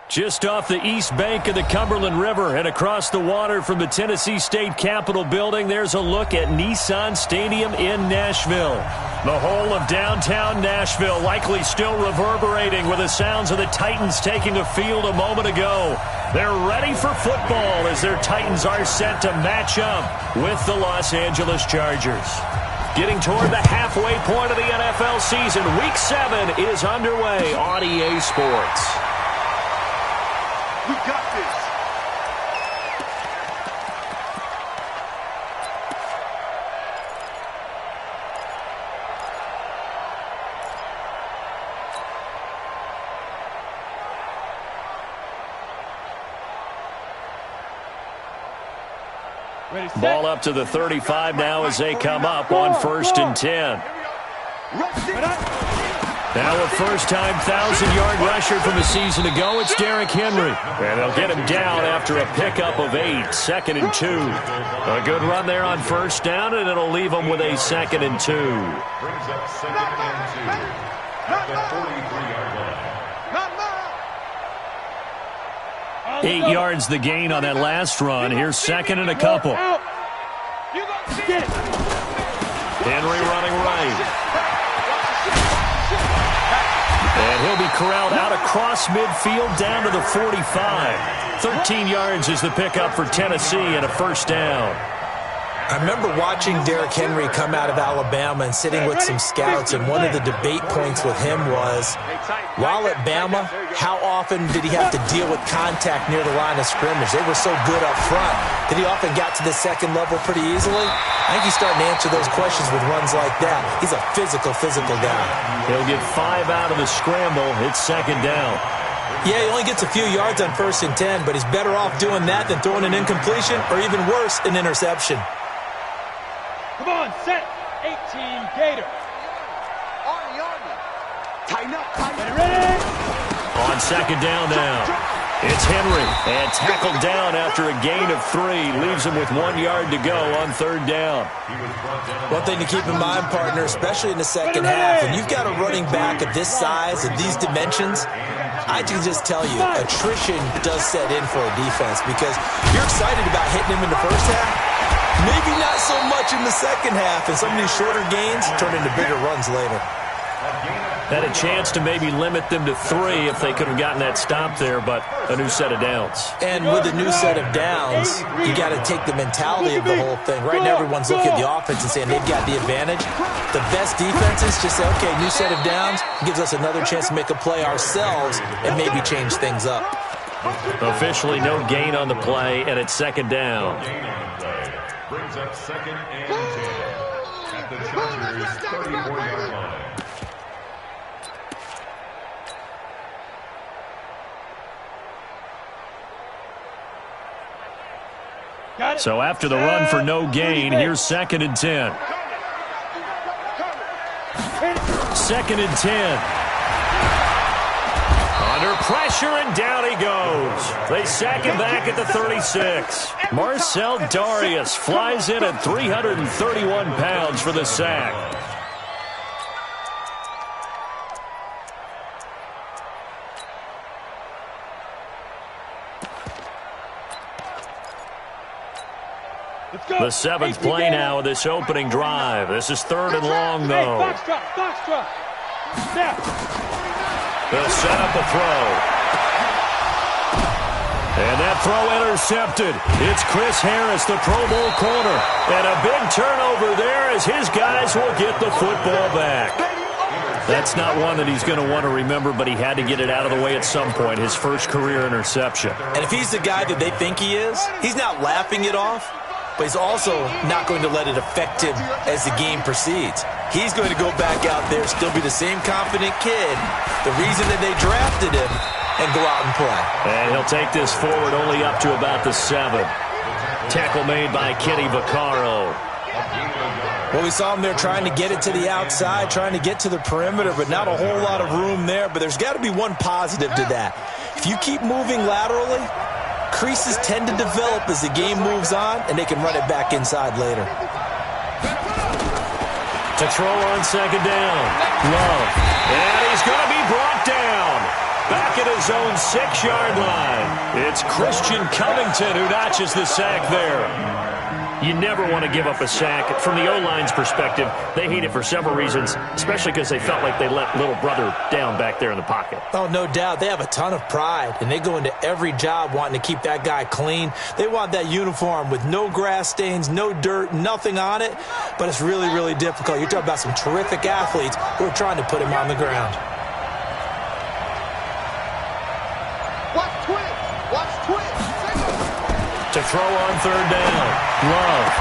Just off the east bank of the Cumberland River and across the water from the Tennessee State Capitol building, there's a look at Nissan Stadium in Nashville. The whole of downtown Nashville likely still reverberating with the sounds of the Titans taking a field a moment ago. They're ready for football as their Titans are set to match up with the Los Angeles Chargers. Getting toward the halfway point of the NFL season, Week 7 is underway on EA Sports. We got this. Ball up to the 35 now as they come up on 1st and 10. Now a first-time 1,000-yard rusher from a season ago, it's Derrick Henry. And they'll get him down after a pickup of 8, 2nd and 2. A good run there on 1st down, and it'll leave them with a 2nd and 2. Brings up 2nd and 2 at the 43-yard line. 8 yards the gain on that last run. Here's 2nd and a couple. Henry running right. And he'll be corralled out across midfield down to the 45. 13 yards is the pickup for Tennessee and a 1st down. I remember watching Derrick Henry come out of Alabama and sitting with some scouts, and one of the debate points with him was, while at Bama, how often did he have to deal with contact near the line of scrimmage? They were so good up front that he often got to the second level pretty easily. I think he's starting to answer those questions with runs like that. He's a physical guy. He'll get 5 out of the scramble. It's 2nd down. Yeah, he only gets a few yards on 1st and 10, but he's better off doing that than throwing an incompletion or even worse, an interception. Come on, set. 18, Gator. Arnie. Tighten up. Ready? On 2nd down now. It's Henry, and tackled down after a gain of 3. Leaves him with 1 yard to go on 3rd down. One thing to keep in mind, partner, especially in the second half, when you've got a running back of this size, of these dimensions, I can just tell you, attrition does set in for a defense because you're excited about hitting him in the first half. Maybe not so much in the second half, and some of these shorter gains turn into bigger runs later. Had a chance to maybe limit them to 3 if they could have gotten that stop there, but a new set of downs. And with a new set of downs, you got to take the mentality of the whole thing. Right now, everyone's looking at the offense and saying they've got the advantage. The best defenses just say, okay, new set of downs gives us another chance to make a play ourselves and maybe change things up. Officially no gain on the play, and it's 2nd down. Brings up 2nd and 10 at the Chargers' 34-yard line. So after the run for no gain, here's 2nd and 10. 2nd and 10. Under pressure, and down he goes. They sack him back at the 36. Marcel Darius flies in at 331 pounds for the sack. The 7th play now of this opening drive. This is 3rd and long, though. Foxtrot. Snap. They'll set up a throw. And that throw intercepted. It's Chris Harris, the Pro Bowl corner. And a big turnover there as his guys will get the football back. That's not one that he's going to want to remember, but he had to get it out of the way at some point, his first career interception. And if he's the guy that they think he is, he's not laughing it off, but he's also not going to let it affect him as the game proceeds. He's going to go back out there, still be the same confident kid, the reason that they drafted him, and go out and play. And he'll take this forward only up to about the 7. Tackle made by Kenny Vaccaro. Well, we saw him there trying to get it to the outside, trying to get to the perimeter, but not a whole lot of room there. But there's got to be one positive to that. If you keep moving laterally, creases tend to develop as the game moves on, and they can run it back inside later. To throw on 2nd down. Love. And he's going to be brought down. Back at his own 6-yard line. It's Christian Covington who notches the sack there. You never want to give up a sack. From the O-line's perspective, they hate it for several reasons, especially because they felt like they let little brother down back there in the pocket. Oh, no doubt. They have a ton of pride, and they go into every job wanting to keep that guy clean. They want that uniform with no grass stains, no dirt, nothing on it, but it's really, really difficult. You're talking about some terrific athletes who are trying to put him on the ground. Watch twist. Watch twist. To throw on 3rd down. Love.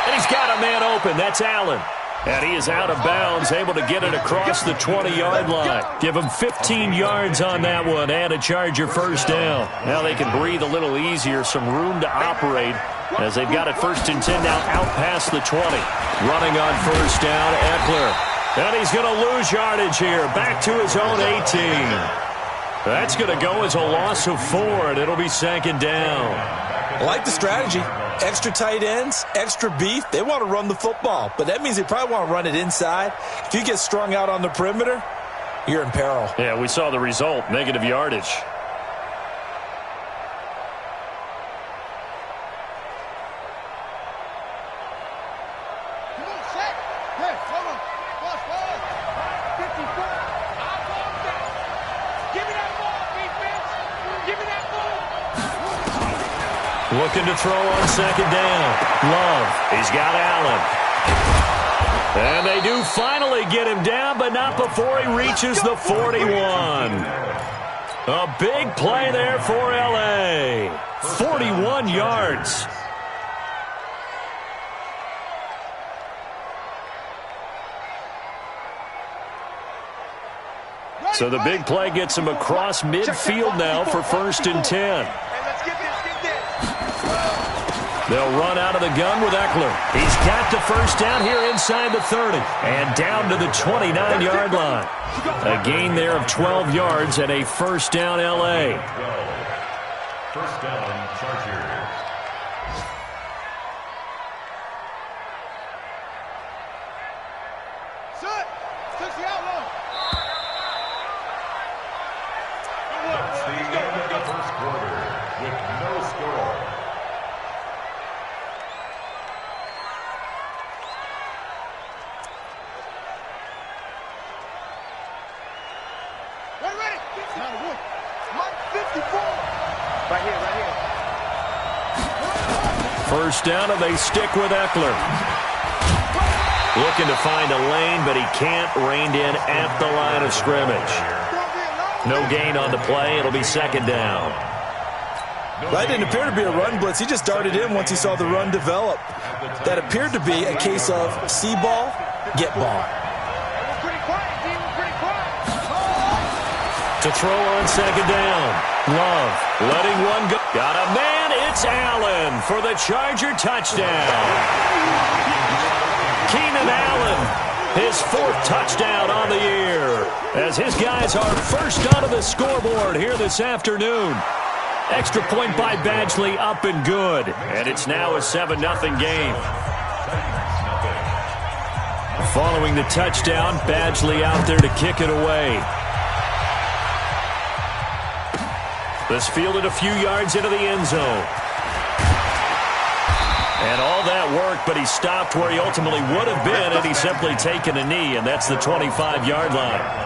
And he's got a man open. That's Allen. And he is out of bounds, able to get it across the 20-yard line. Give him 15 yards on that one and a Charger 1st down. Now they can breathe a little easier, some room to operate as they've got it 1st and 10 now out past the 20. Running on 1st down, Eckler. And he's going to lose yardage here, back to his own 18. That's going to go as a loss of 4, and it'll be 2nd down. I like the strategy. Extra tight ends, extra beef. They want to run the football, but that means they probably want to run it inside. If you get strung out on the perimeter, you're in peril. Yeah, we saw the result, negative yardage. Looking to throw on 2nd down. Love. He's got Allen. And they do finally get him down, but not before he reaches the 41. A big play there for L.A. 41 yards. So the big play gets him across midfield now for 1st and 10. They'll run out of the gun with Eckler. He's got the 1st down here inside the 30 and down to the 29-yard line. A gain there of 12 yards and a 1st down L.A. 1st down, Chargers. That's the end of the 1st quarter with no score. Right here. 1st down, and they stick with Eckler. Looking to find a lane, but he can't. Reined in at the line of scrimmage. No gain on the play. It'll be 2nd down. That didn't appear to be a run blitz. He just darted in once he saw the run develop. That appeared to be a case of see ball, get ball. To throw on 2nd down. Love letting one go. Got a man. It's Allen for the Charger touchdown. Keenan Allen, his 4th touchdown on the year, as his guys are first onto the scoreboard here this afternoon. Extra point by Badgley, up and good. And it's now a 7-0 game. Following the touchdown, Badgley out there to kick it away. This fielded a few yards into the end zone. And all that work, but he stopped where he ultimately would have been had he simply taken a knee, and that's the 25-yard line.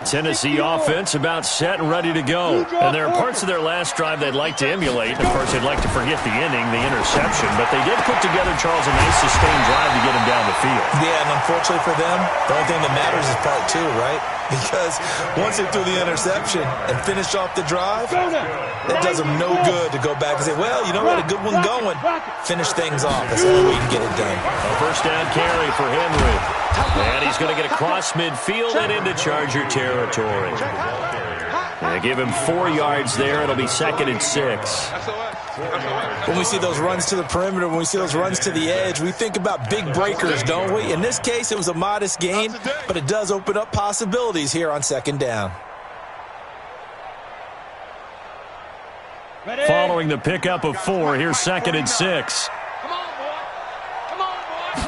Tennessee offense about set and ready to go. And there are parts of their last drive they'd like to emulate. Of course, they'd like to forget the inning, the interception. But they did put together, Charles, a nice sustained drive to get him down the field. Yeah, and unfortunately for them, the only thing that matters is part 2, right? Because once they threw the interception and finished off the drive, it does them no good to go back and say, well, you know what, a good one going. Finish things off. That's the only way you can get it done. A 1st down carry for Henry. And he's going to get across midfield and into Charger territory. They give him 4 yards there. It'll be 2nd and 6. When we see those runs to the perimeter, when we see those runs to the edge, we think about big breakers, don't we? In this case, it was a modest gain, but it does open up possibilities here on 2nd down. Following the pickup of 4, here's 2nd and 6. Come on, boy. Come on,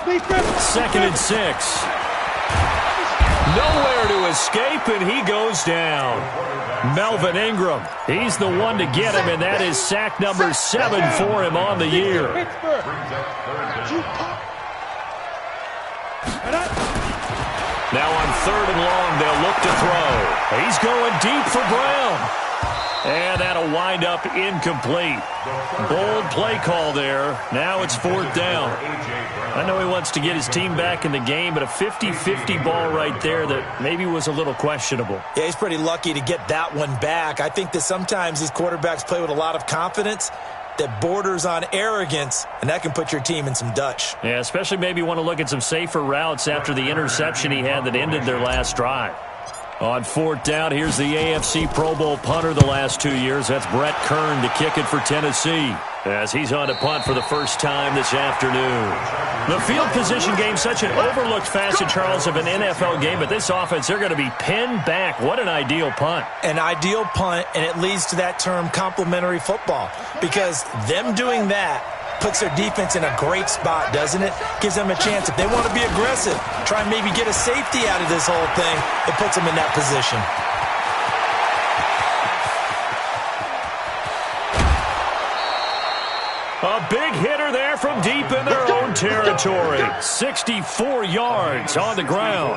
boy. 2nd and 6. Nowhere to escape, and he goes down. Melvin Ingram, he's the one to get him, and that is sack number 7 for him on the year. Now on 3rd and long, they'll look to throw. He's going deep for Brown. And that'll wind up incomplete. Bold play call there. Now it's 4th down. I know he wants to get his team back in the game, but a 50-50 ball right there that maybe was a little questionable. Yeah, he's pretty lucky to get that one back. I think that sometimes these quarterbacks play with a lot of confidence that borders on arrogance, and that can put your team in some Dutch. Yeah, especially maybe want to look at some safer routes after the interception he had that ended their last drive. On 4th down, here's the AFC Pro Bowl punter the last 2 years. That's Brett Kern to kick it for Tennessee, as he's on to punt for the first time this afternoon. The field position game, such an overlooked facet, Charles, of an NFL game, but this offense, they're going to be pinned back. What an ideal punt. An ideal punt, and it leads to that term complementary football, because them doing that puts their defense in a great spot, doesn't it? Gives them a chance. If they want to be aggressive, try and maybe get a safety out of this whole thing, it puts them in that position. A big hitter there from deep in their own territory. 64 yards on the ground.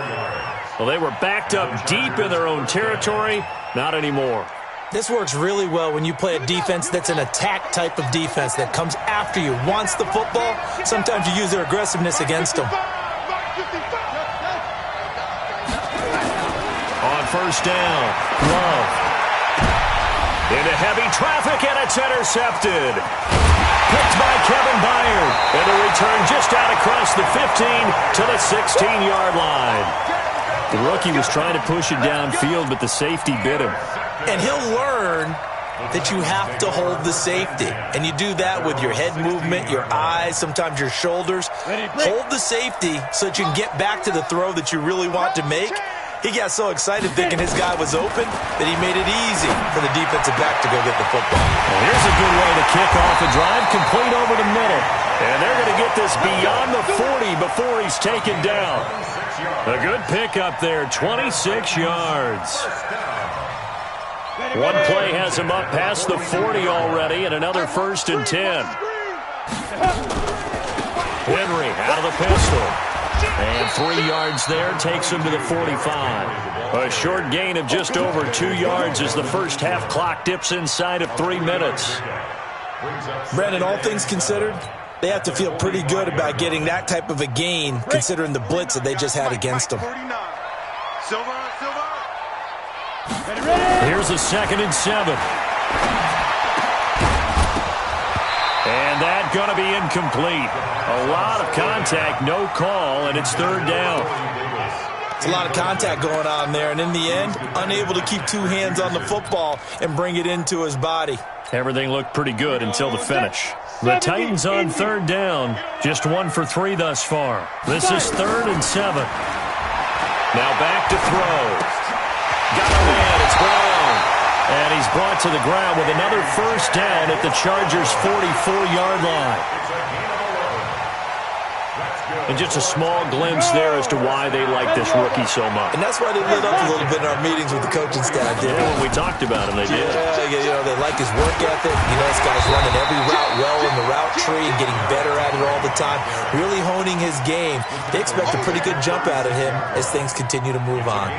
Well, they were backed up deep in their own territory. Not anymore. This works really well when you play a defense that's an attack type of defense that comes after you, wants the football. Sometimes you use their aggressiveness against them. On 1st down, Love. Into heavy traffic, and it's intercepted. Picked by Kevin Byard. And the return just out across the 15 to the 16-yard line. The rookie was trying to push it downfield, but the safety bit him. And he'll learn that you have to hold the safety. And you do that with your head movement, your eyes, sometimes your shoulders. Hold the safety so that you can get back to the throw that you really want to make. He got so excited thinking his guy was open that he made it easy for the defensive back to go get the football. Well, here's a good way to kick off a drive, complete over the middle. And they're going to get this beyond the 40 before he's taken down. A good pickup there, 26 yards. One play has him up past the 40 already, and another 1st and 10. Henry out of the pistol. And 3 yards there takes him to the 45. A short gain of just over 2 yards as the first half clock dips inside of 3 minutes. Brandon, all things considered, they have to feel pretty good about getting that type of a gain considering the blitz that they just had against them. Here's a 2nd and 7. And that going to be incomplete. A lot of contact, no call, and it's 3rd down. It's a lot of contact going on there, and in the end, unable to keep 2 hands on the football and bring it into his body. Everything looked pretty good until the finish. The Titans on 3rd down, just 1 for 3 thus far. This is 3rd and 7. Now back to throw. Got a man, it's Brown. And he's brought to the ground with another 1st down at the Chargers' 44-yard line. And just a small glimpse there as to why they like this rookie so much. And that's why they lit up a little bit in our meetings with the coaching staff, didn't they? When we talked about him, they did. Yeah, you know, they like his work ethic. You know, this guy's running every route well in the route tree and getting better at it all the time, really honing his game. They expect a pretty good jump out of him as things continue to move on.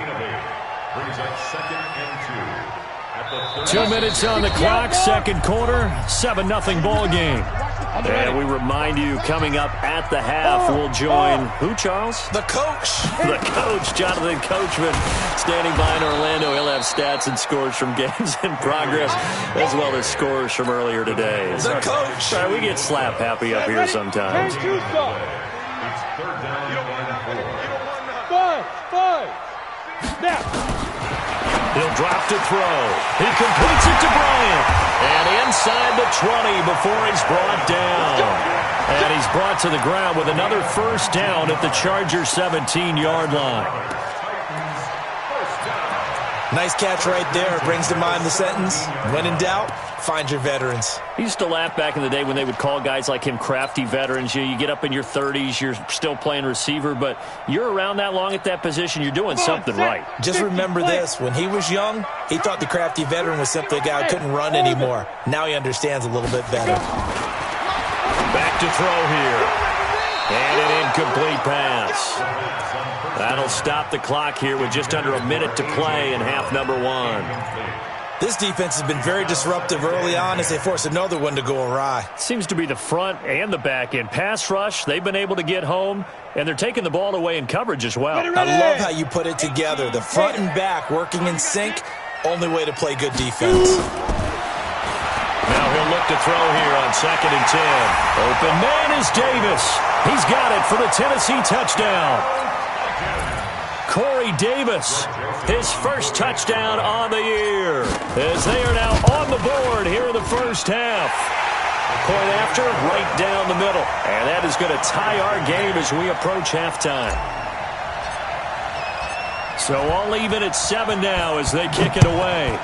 2 minutes on the clock, 2nd quarter, 7-0 ball game. And we remind you, coming up at the half, we'll join who, Charles? The coach. The coach, Jonathan Coachman, standing by in Orlando. He'll have stats and scores from games in progress, as well as scores from earlier today. The coach. Sorry, we get slap happy up here sometimes. It's 3rd down and 5. Snap. He'll drop to throw. He completes it to Bryant. And inside the 20 before he's brought down. And he's brought to the ground with another 1st down at the Chargers' 17-yard line. Nice catch right there. Brings to mind the sentence, when in doubt, Find your veterans. He used to laugh back in the day when they would call guys like him crafty veterans. You get up in your 30s, you're still playing receiver, but you're around that long at that position, you're doing something right. Just remember this. When he was young, he thought the crafty veteran was simply a guy who couldn't run anymore. Now he understands a little bit better. Back to throw here. And an incomplete pass. That'll stop the clock here with just under a minute to play in half number 1. This defense has been very disruptive early on as they force another one to go awry. Seems to be the front and the back end. Pass rush, they've been able to get home, and they're taking the ball away in coverage as well. I love how you put it together. The front and back working in sync, only way to play good defense. Now he'll look to throw here on 2nd and 10. Open man is Davis. He's got it for the Tennessee touchdown. Corey Davis, his first touchdown on the year, as they are now on the board here in the first half. Point after, right down the middle. And that is going to tie our game as we approach halftime. So all even at 7 now as they kick it away.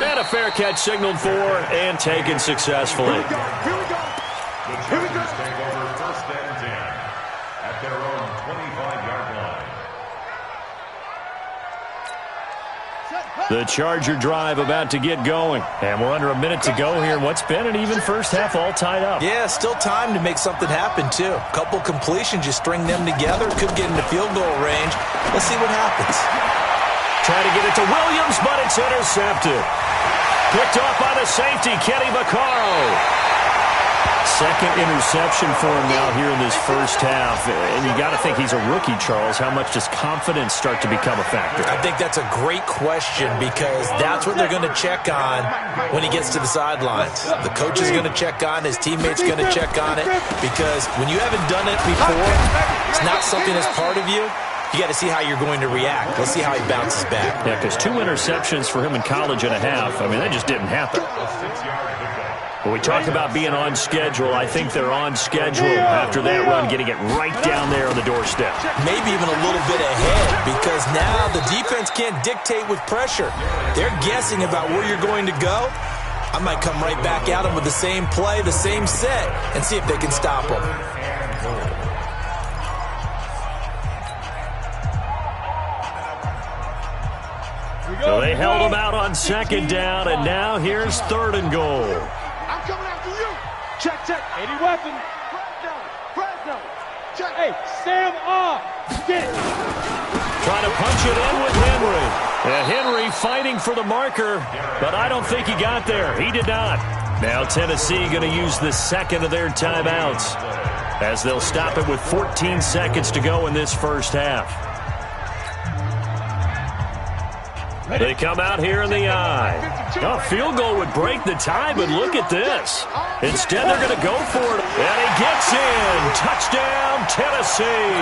And a fair catch signaled for and taken successfully. The Chargers take over 1st and 10 at their own 25-yard line. The Charger drive about to get going. And we're under a minute to go here in what's been an even first half, all tied up. Yeah, still time to make something happen, too. A couple completions, you string them together, could get into field goal range. Let's see what happens. Try to get it to Williams, but it's intercepted. Picked off by the safety, Kenny Vaccaro. Second interception for him now here in this first half. And you got to think he's a rookie, Charles. How much does confidence start to become a factor? I think that's a great question because that's what they're going to check on when he gets to the sidelines. The coach is going to check on, his teammates going to check on it, because when you haven't done it before, it's not something that's part of you. You got to see how you're going to react. Let's see how he bounces back. Yeah, because 2 interceptions for him in college and a half, I mean, that just didn't happen. When we talk about being on schedule, I think they're on schedule after that run, getting it right down there on the doorstep. Maybe even a little bit ahead, because now the defense can't dictate with pressure. They're guessing about where you're going to go. I might come right back at them with the same play, the same set, and see if they can stop them. So they held him out on 2nd down, and now here's 3rd and goal. I'm coming after you. Check. Any weapon. Fresno. Check. Hey, Sam off. Get it. Trying to punch it in with Henry. Henry fighting for the marker, but I don't think he got there. He did not. Now Tennessee going to use the second of their timeouts as they'll stop it with 14 seconds to go in this first half. They come out here in the eye. A field goal would break the tie, but look at this. Instead, they're going to go for it. And he gets in. Touchdown, Tennessee.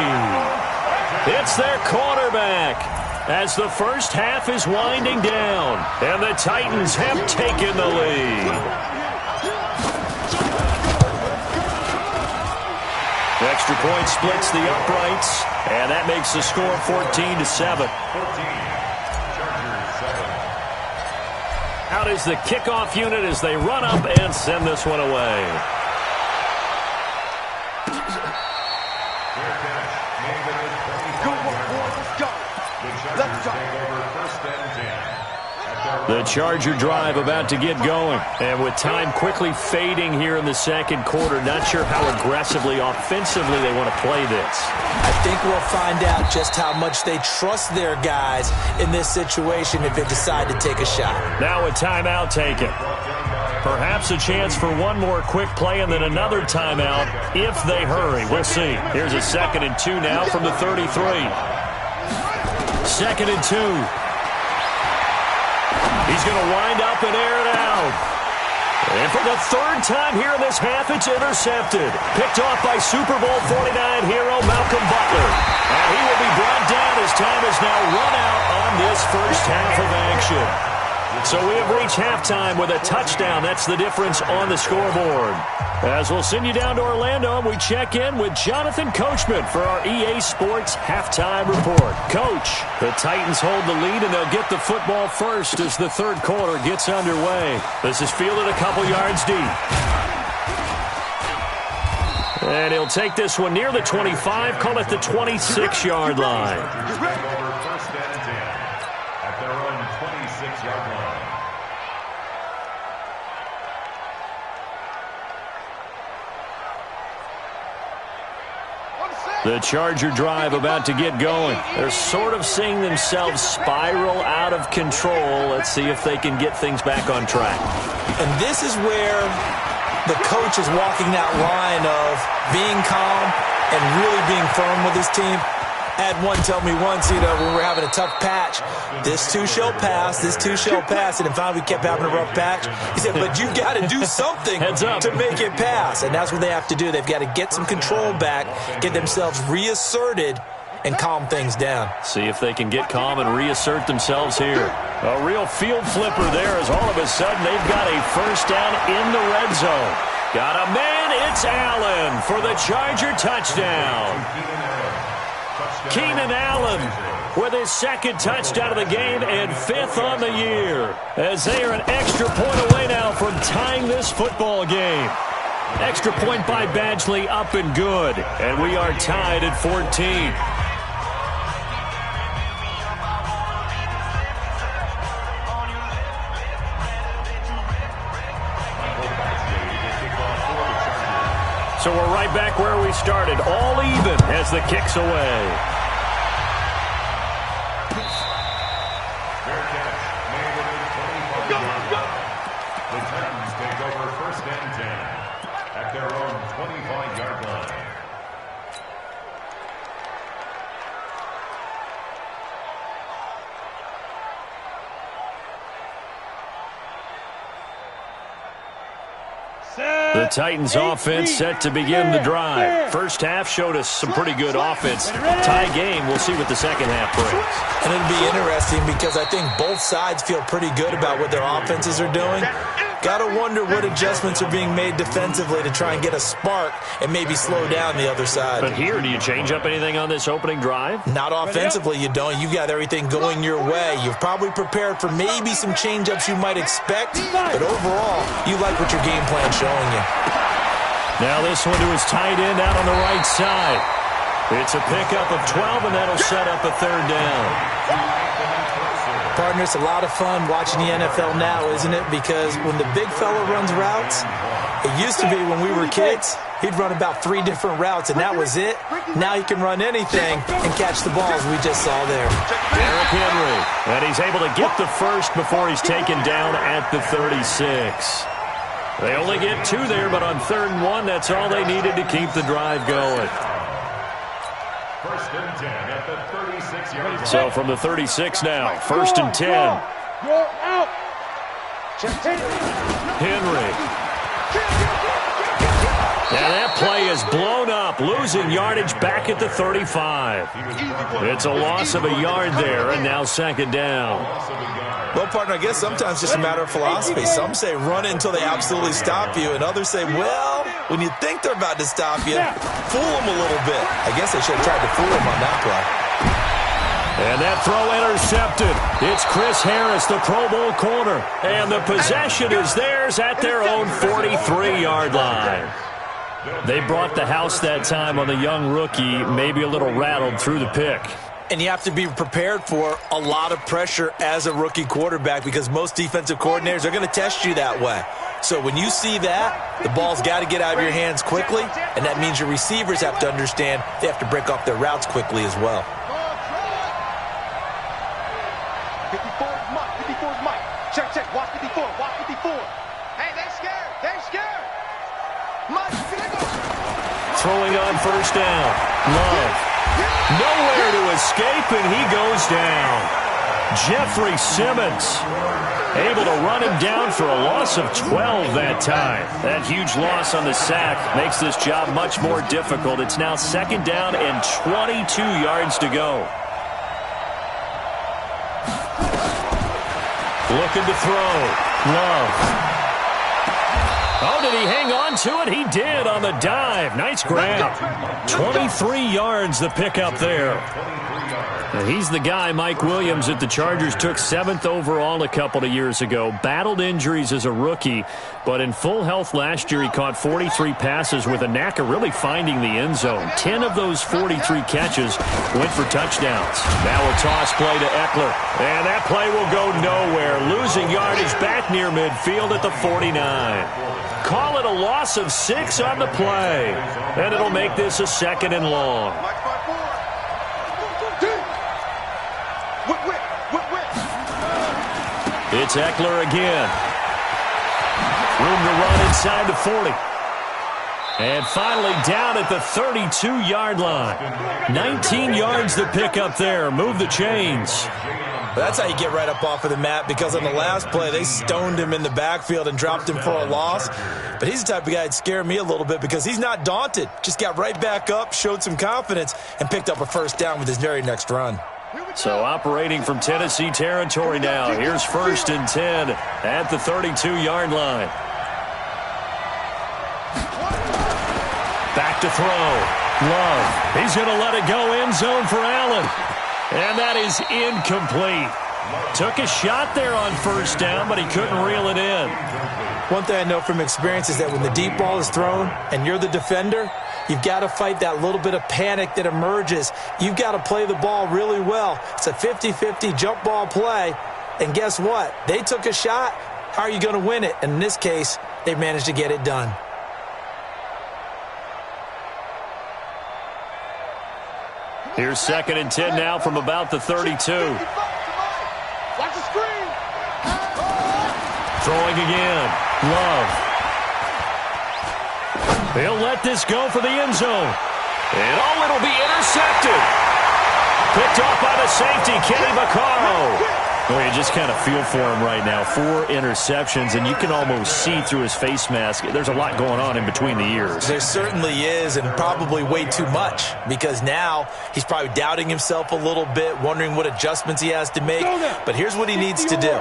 It's their quarterback as the first half is winding down. And the Titans have taken the lead. Extra point splits the uprights, and that makes the score 14-7. Out is the kickoff unit as they run up and send this one away. The Charger drive about to get going. And with time quickly fading here in the second quarter, not sure how aggressively, offensively they want to play this. I think we'll find out just how much they trust their guys in this situation if they decide to take a shot. Now a timeout taken. Perhaps a chance for one more quick play and then another timeout if they hurry. We'll see. Here's a 2nd and 2 now from the 33. 2nd and 2. He's going to wind up and air it out. And for the 3rd time here in this half, it's intercepted. Picked off by Super Bowl 49 hero Malcolm Butler. And he will be brought down as time is now run out on this first half of action. So we have reached halftime with a touchdown. That's the difference on the scoreboard. As we'll send you down to Orlando, and we check in with Jonathan Coachman for our EA Sports Halftime Report. Coach, the Titans hold the lead, and they'll get the football first as the third quarter gets underway. This is fielded a couple yards deep. And he'll take this one near the 25, call it the 26-yard line. First and 10 at their own 26-yard line. The Charger drive about to get going. They're sort of seeing themselves spiral out of control. Let's see if they can get things back on track. And this is where the coach is walking that line of being calm and really being firm with his team. I had one tell me once, when we were having a tough patch, this too shall pass, this too shall pass. And then finally we kept having a rough patch. He said, but you got to do something to make it pass. And that's what they have to do. They've got to get some control back, get themselves reasserted, and calm things down. See if they can get calm and reassert themselves here. A real field flipper there as all of a sudden they've got a first down in the red zone. Got a man, it's Allen for the Charger touchdown. Keenan Allen with his second touchdown of the game and fifth on the year, as they are an extra point away now from tying this football game. Extra point by Badgley up and good, and we are tied at 14. So we're right back where we started, all even as the kick's away. Fair catch made at the 25-yard line. The Titans take over first and 10 at their own 25-yard line. The Titans offense set to begin the drive. First half showed us some pretty good offense. Tie game, we'll see what the second half brings. And it'll be interesting because I think both sides feel pretty good about what their offenses are doing. Got to wonder what adjustments are being made defensively to try and get a spark and maybe slow down the other side. But here, do you change up anything on this opening drive? Not offensively, you don't. You got everything going your way. You've probably prepared for maybe some change-ups you might expect, but overall, you like what your game plan's showing you. Now this one to his tight end out on the right side. It's a pickup of 12, and that'll set up a third down. Partner, it's a lot of fun watching the NFL now, isn't it? Because when the big fella runs routes, it used to be when we were kids, he'd run about 3 different routes, and that was it. Now he can run anything and catch the balls we just saw there. Derrick Henry, and he's able to get the first before he's taken down at the 36. They only get 2 there, but on 3rd and 1, that's all they needed to keep the drive going. First and 10 at the 36-yard line. So from the 36 now, 1st and 10. You're out. Henry. And that play is blown up, losing yardage back at the 35. It's a loss of a yard there, and now 2nd down. Well, partner, I guess sometimes it's just a matter of philosophy. Some say run it until they absolutely stop you, and others say, well, when you think they're about to stop you, fool them a little bit. I guess they should have tried to fool them on that play. And that throw intercepted. It's Chris Harris, the Pro Bowl corner, and the possession is theirs at their own 43-yard line. They brought the house that time on the young rookie, maybe a little rattled through the pick. And you have to be prepared for a lot of pressure as a rookie quarterback because most defensive coordinators are going to test you that way. So when you see that, the ball's got to get out of your hands quickly, and that means your receivers have to understand they have to break off their routes quickly as well. 54 is Mike. 54 is Mike. Check, check. Watch 54. Watch 54. Hey, they scared. They scared. Mike, here they go. Throwing on 1st down. Love. Nowhere to escape, and he goes down. Jeffrey Simmons able to run him down for a loss of 12 that time. That huge loss on the sack makes this job much more difficult. It's now 2nd down and 22 yards to go. Looking to throw. Love. Oh, did he hang on to it? He did on the dive. Nice grab. 23 yards the pickup there. And he's the guy, Mike Williams, that the Chargers took 7th overall a couple of years ago. Battled injuries as a rookie, but in full health last year, he caught 43 passes with a knack of really finding the end zone. 10 of those 43 catches went for touchdowns. Now a toss play to Eckler, and that play will go nowhere. Losing yardage back near midfield at the 49. Call it a loss of 6 on the play, and it'll make this a 2nd and long. It's Eckler again. Room to run inside the 40. And finally down at the 32-yard line. 19 yards to pick up there. Move the chains. That's how you get right up off of the mat, because on the last play, they stoned him in the backfield and dropped him for a loss. But he's the type of guy that scared me a little bit because he's not daunted. Just got right back up, showed some confidence, and picked up a first down with his very next run. So operating from Tennessee territory now. Here's 1st and 10 at the 32-yard line. Back to throw. Love. He's going to let it go end zone for Allen. And that is incomplete. Took a shot there on first down, but he couldn't reel it in. One thing I know from experience is that when the deep ball is thrown and you're the defender, you've got to fight that little bit of panic that emerges. You've got to play the ball really well. It's a 50-50 jump ball play. And guess what? They took a shot. How are you going to win it? And in this case, they managed to get it done. Here's 2nd and 10 now from about the 32. Watch the screen. Throwing again. Love. He'll let this go for the end zone. And it'll be intercepted. Picked off by the safety, Kenny Vaccaro. Well, you just kind of feel for him right now. 4 interceptions, and you can almost see through his face mask. There's a lot going on in between the ears. There certainly is, and probably way too much, because now he's probably doubting himself a little bit, wondering what adjustments he has to make. But here's what he needs to do.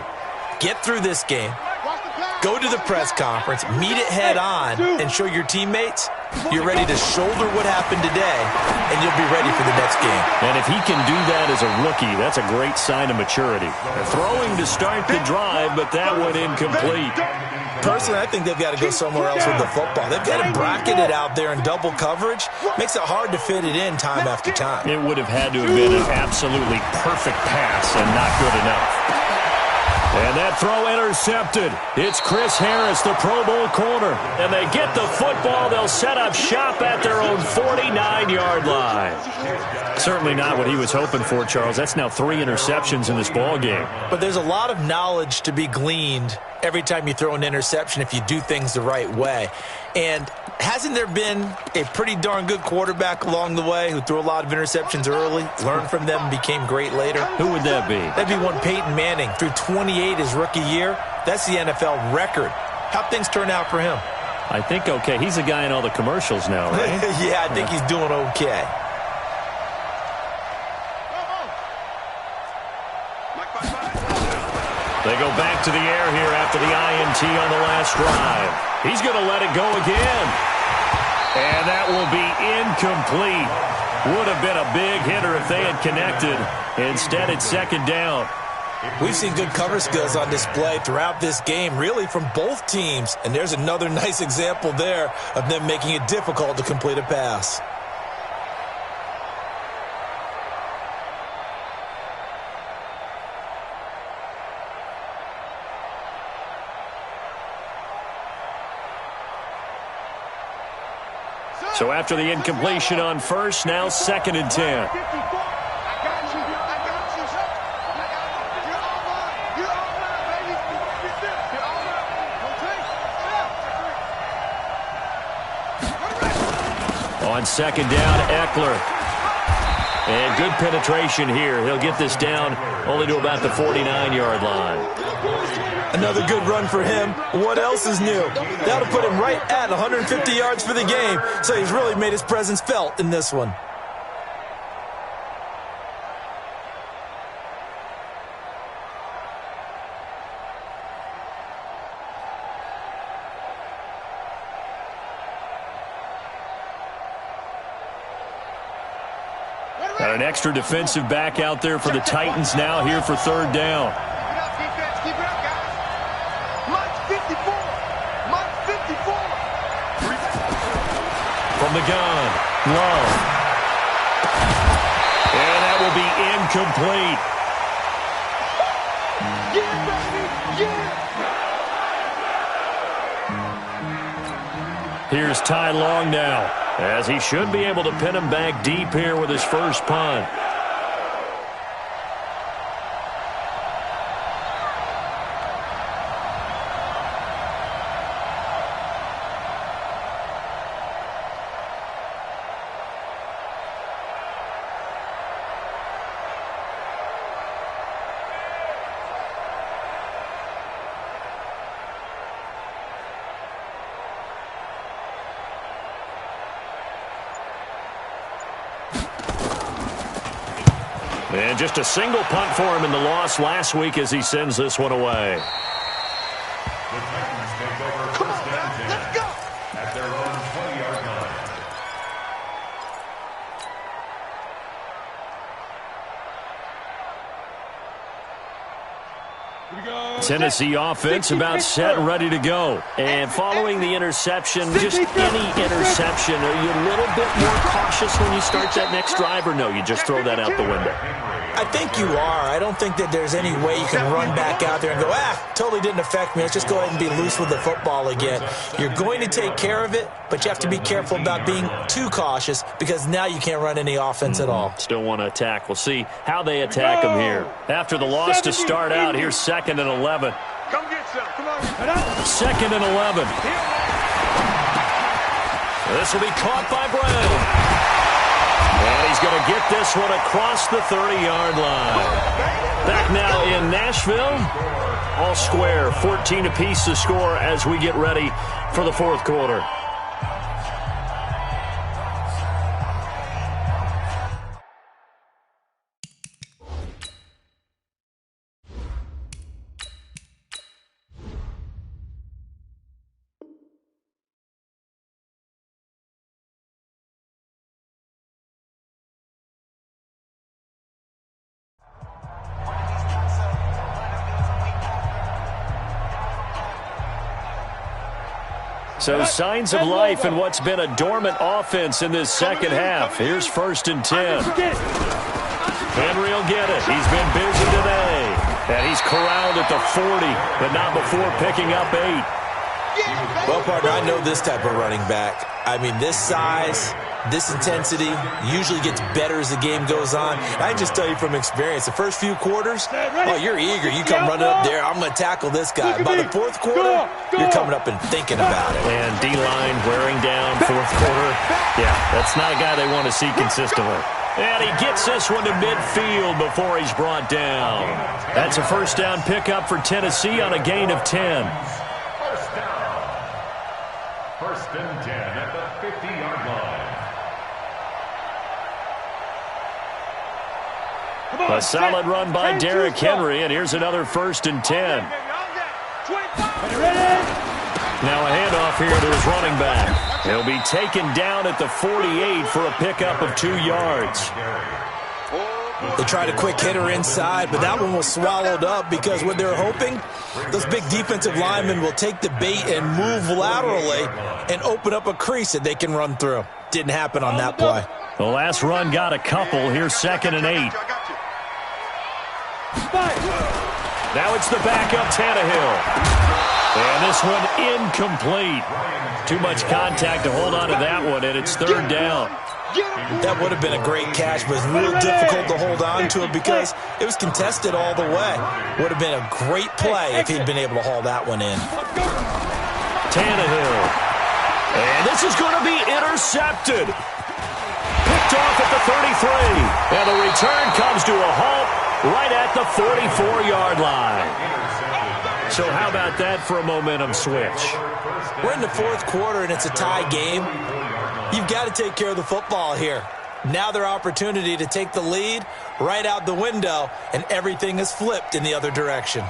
Get through this game, go to the press conference, meet it head on, and show your teammates you're ready to shoulder what happened today, and you'll be ready for the next game. And if he can do that as a rookie, that's a great sign of maturity. Throwing to start the drive, but that went incomplete. Personally, I think they've got to go somewhere else with the football. They've got to bracket it out there in double coverage. Makes it hard to fit it in time after time. It would have had to have been an absolutely perfect pass and not good enough. And that throw intercepted. It's Chris Harris, the Pro Bowl corner. And they get the football. They'll set up shop at their own 49-yard line. Certainly not what he was hoping for, Charles. That's now 3 interceptions in this ball game. But there's a lot of knowledge to be gleaned every time you throw an interception if you do things the right way. And hasn't there been a pretty darn good quarterback along the way who threw a lot of interceptions early, learned from them, and became great later? Who would that be? That'd be one Peyton Manning. Threw 28 his rookie year. That's the NFL record. How'd things turn out for him? I think okay. He's a guy in all the commercials now, right? Yeah, I think he's doing okay. They go back to the air here after the INT on the last drive. He's going to let it go again. And that will be incomplete. Would have been a big hitter if they had connected. Instead, it's 2nd down. We've seen good cover skills on display throughout this game, really from both teams. And there's another nice example there of them making it difficult to complete a pass. So after the incompletion on first, now 2nd and 10. On 2nd down, Eckler. And good penetration here. He'll get this down only to about the 49-yard line. Another good run for him. What else is new? That'll put him right at 150 yards for the game. So he's really made his presence felt in this one. Got an extra defensive back out there for the Titans now here for third down. Keep it up, defense. Keep it up, guys. Mike 54. Mike 54. From the gun, Love. And that will be incomplete. Yeah, baby. Yeah. Here's Ty Long now, as he should be able to pin him back deep here with his first punt. And just a single punt for him in the loss last week as he sends this one away. The Titans take over Come first on, and guys. 10 Let's go. at their own 20-yard line. Tennessee offense about set and ready to go. And following the interception, just any interception, are you a little bit more cautious when you start that next drive, or no, you just throw that out the window? I think you are. I don't think that there's any way you can run back out there and go, totally didn't affect me. Let's just go ahead and be loose with the football again. You're going to take care of it, but you have to be careful about being too cautious because now you can't run any offense at all. Still want to attack. We'll see how they attack him here. After the loss to start out, here's 2nd and 11. Come get some. Come on. 2nd and 11. This will be caught by Brown. And he's going to get this one across the 30-yard line. Back now in Nashville. All square, 14 apiece to score as we get ready for the fourth quarter. So signs of life in what's been a dormant offense in this second half. Here's 1st and 10. Henry will get it. He's been busy today. And he's corralled at the 40, but not before picking up 8. Well, partner, I know this type of running back. I mean, this size, this intensity usually gets better as the game goes on. I just tell you from experience, the first few quarters, you're eager. You come running up there, I'm going to tackle this guy. By the fourth quarter, you're coming up and thinking about it. And D-line wearing down fourth quarter. Yeah, that's not a guy they want to see consistently. And he gets this one to midfield before he's brought down. That's a first down pickup for Tennessee on a gain of 10. First down. 1st and 10 at the 50-yard line. A solid run by Derrick Henry, and here's another 1st and 10. Now a handoff here to his running back. He'll be taken down at the 48 for a pickup of 2 yards. They tried a quick hitter inside, but that one was swallowed up because what they're hoping, those big defensive linemen will take the bait and move laterally and open up a crease that they can run through. Didn't happen on that play. The last run got a couple. Here's 2nd and 8. Now it's the backup Tannehill. And this one incomplete. Too much contact to hold on to that one, and it's 3rd down. That would have been a great catch, but it's real difficult to hold on to it because it was contested all the way. Would have been a great play if he'd been able to haul that one in. Tannehill. And this is going to be intercepted. Picked off at the 33. And the return comes to a halt right at the 44-yard line. So how about that for a momentum switch? We're in the fourth quarter, and it's a tie game. You've got to take care of the football here. Now their opportunity to take the lead right out the window, and everything is flipped in the other direction.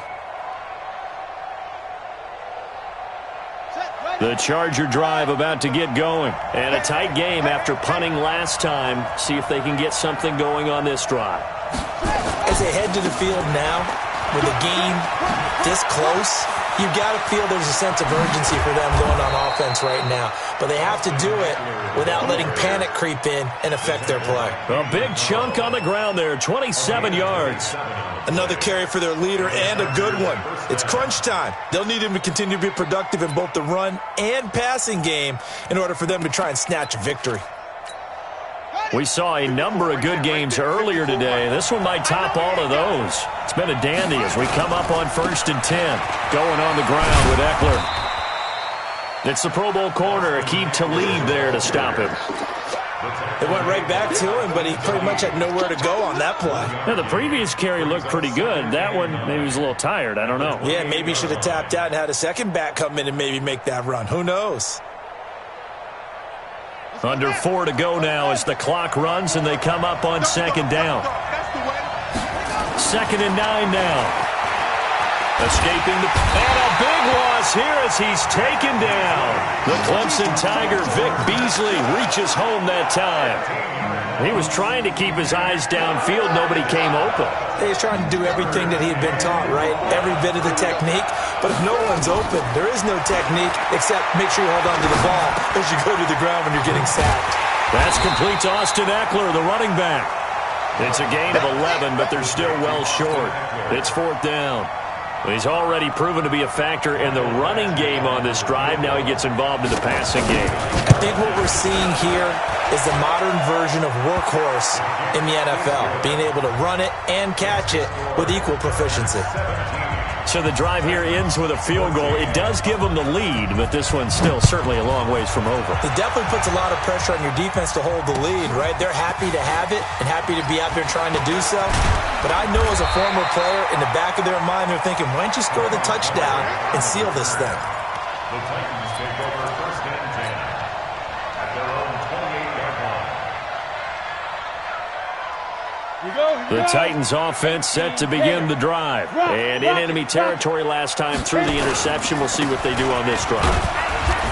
Set, right. The Charger drive about to get going. And a tight game after punting last time. See if they can get something going on this drive. As they head to the field now, with a game this close, you've got to feel there's a sense of urgency for them going on offense right now. But they have to do it without letting panic creep in and affect their play. A big chunk on the ground there, 27 yards. Another carry for their leader and a good one. It's crunch time. They'll need him to continue to be productive in both the run and passing game in order for them to try and snatch a victory. We saw a number of good games earlier today. This one might top all of those. It's been a dandy as we come up on 1st and 10. Going on the ground with Eckler. It's the Pro Bowl corner, Aqib Talib there to stop him. It went right back to him, but he pretty much had nowhere to go on that play. Yeah, the previous carry looked pretty good. That one, maybe he was a little tired. I don't know. Yeah, maybe he should have tapped out and had a second back come in and maybe make that run. Who knows? Under 4 to go now as the clock runs and they come up on 2nd down. 2nd and 9 now. Escaping and a big loss here as he's taken down. The Clemson Tiger, Vic Beasley, reaches home that time. He was trying to keep his eyes downfield. Nobody came open. He was trying to do everything that he had been taught, right? Every bit of the technique. But if no one's open, there is no technique except make sure you hold on to the ball as you go to the ground when you're getting sacked. That's complete to Austin Eckler, the running back. It's a gain of 11, but they're still well short. It's 4th down. He's already proven to be a factor in the running game on this drive. Now he gets involved in the passing game. I think what we're seeing here is the modern version of workhorse in the NFL, being able to run it and catch it with equal proficiency. So the drive here ends with a field goal. It does give them the lead, but this one's still certainly a long ways from over. It definitely puts a lot of pressure on your defense to hold the lead, right? They're happy to have it and happy to be out there trying to do so. But I know as a former player, in the back of their mind, they're thinking, why don't you score the touchdown and seal this thing? The Titans take over 1st and 10 at their own 28-yard line. The Titans offense set to begin the drive. And in enemy territory last time through the interception. We'll see what they do on this drive.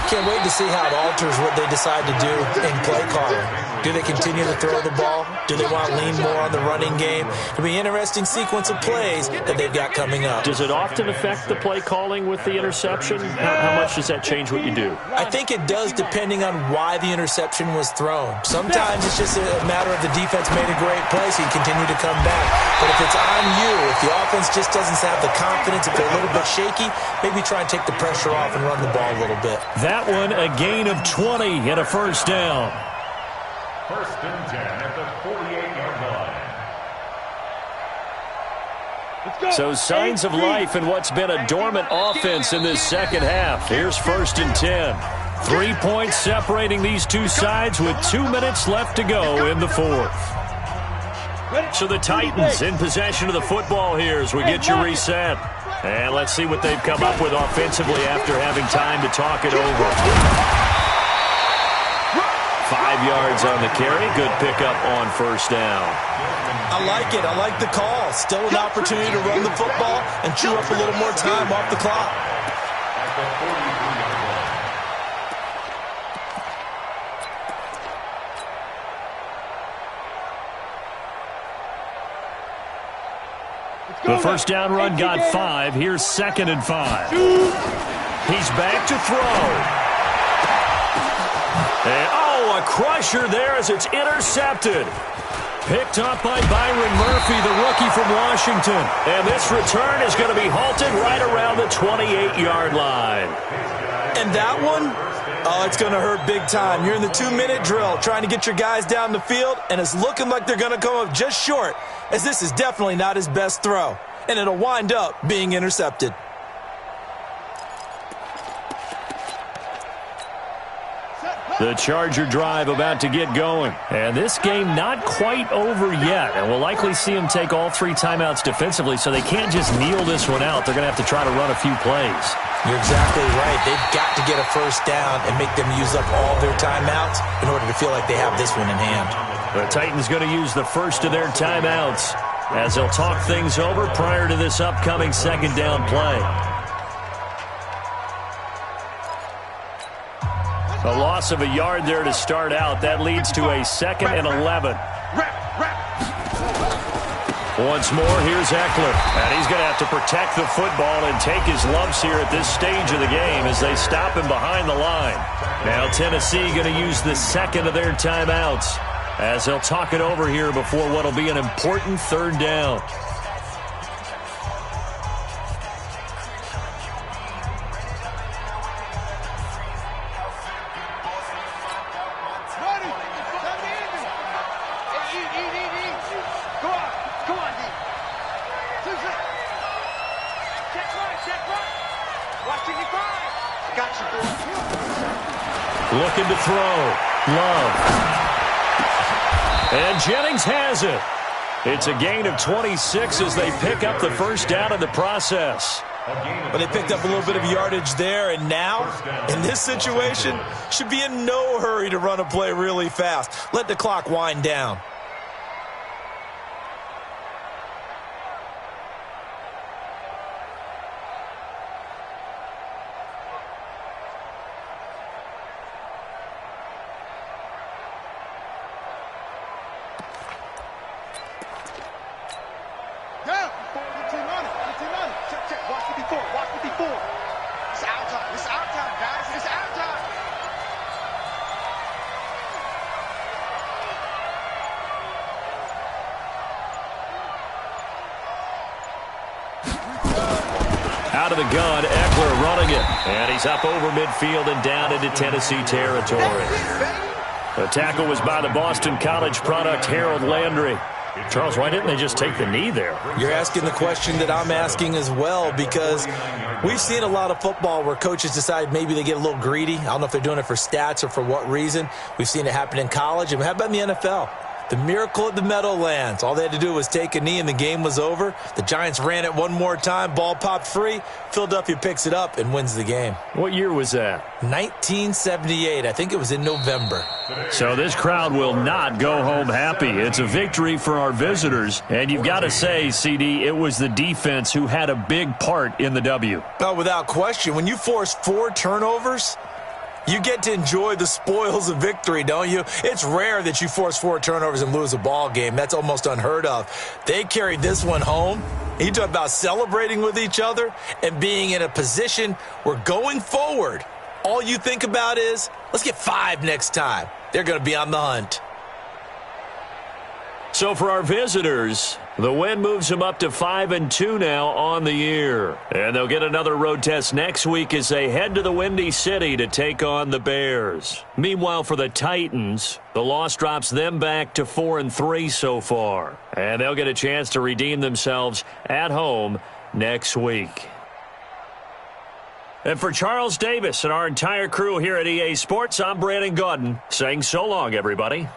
Can't wait to see how it alters what they decide to do in play calling. Do they continue to throw the ball? Do they want to lean more on the running game? It'll be an interesting sequence of plays that they've got coming up. Does it often affect the play calling with the interception? How much does that change what you do? I think it does depending on why the interception was thrown. Sometimes it's just a matter of the defense made a great play, so you continue to come back. But if it's on you, if the offense just doesn't have the confidence, if they're a little bit shaky, maybe try and take the pressure off and run the ball a little bit. That one, a gain of 20 and a 1st down. 1st and 10 at the 48-yard line. So signs of life in what's been a dormant offense in this 2nd half. Here's 1st and 10. 3 points separating these two sides with 2 minutes left to go in the 4th. So the Titans in possession of the football here as we get you reset. And let's see what they've come up with offensively after having time to talk it over. 5 yards on the carry. Good pickup on 1st down. I like it. I like the call. Still an opportunity to run the football and chew up a little more time off the clock. The 1st down run got 5. Here's 2nd and 5. He's back to throw. And, a crusher there as it's intercepted. Picked up by Byron Murphy, the rookie from Washington. And this return is going to be halted right around the 28-yard line. And that one, it's going to hurt big time. You're in the 2-minute drill trying to get your guys down the field, and it's looking like they're going to come up just short, as this is definitely not his best throw. And it'll wind up being intercepted. The Charger drive about to get going. And this game not quite over yet. And we'll likely see them take all 3 timeouts defensively, so they can't just kneel this one out. They're going to have to try to run a few plays. You're exactly right. They've got to get a 1st down and make them use up all their timeouts in order to feel like they have this one in hand. The Titans going to use the first of their timeouts as they'll talk things over prior to this upcoming 2nd down play. A loss of a yard there to start out. That leads to a 2nd and 11. Once more, here's Eckler. And he's going to have to protect the football and take his lumps here at this stage of the game as they stop him behind the line. Now Tennessee going to use the 2nd of their timeouts as they'll talk it over here before what will be an important 3rd down. Looking to throw. Love. And Jennings has it. It's a gain of 26 as they pick up the 1st down in the process. But they picked up a little bit of yardage there, and now, in this situation, should be in no hurry to run a play really fast. Let the clock wind down. Out of the gun, Eckler running it. And he's up over midfield and down into Tennessee territory. The tackle was by the Boston College product, Harold Landry. Charles, why didn't they just take the knee there? You're asking the question that I'm asking as well, because we've seen a lot of football where coaches decide maybe they get a little greedy. I don't know if they're doing it for stats or for what reason. We've seen it happen in college. And how about in the NFL? The miracle at the Meadowlands. All they had to do was take a knee and the game was over. The Giants ran it one more time. Ball popped free. Philadelphia picks it up and wins the game. What year was that? 1978. I think it was in November. So this crowd will not go home happy. It's a victory for our visitors. And you've got to say, CD, it was the defense who had a big part in the W. Oh, without question. When you force 4 turnovers, you get to enjoy the spoils of victory, don't you? It's rare that you force 4 turnovers and lose a ball game. That's almost unheard of. They carried this one home. You talk about celebrating with each other and being in a position where going forward, all you think about is, let's get 5 next time. They're going to be on the hunt. So for our visitors, the win moves them up to 5-2 now on the year. And they'll get another road test next week as they head to the Windy City to take on the Bears. Meanwhile, for the Titans, the loss drops them back to 4-3 so far. And they'll get a chance to redeem themselves at home next week. And for Charles Davis and our entire crew here at EA Sports, I'm Brandon Gaudin saying so long, everybody.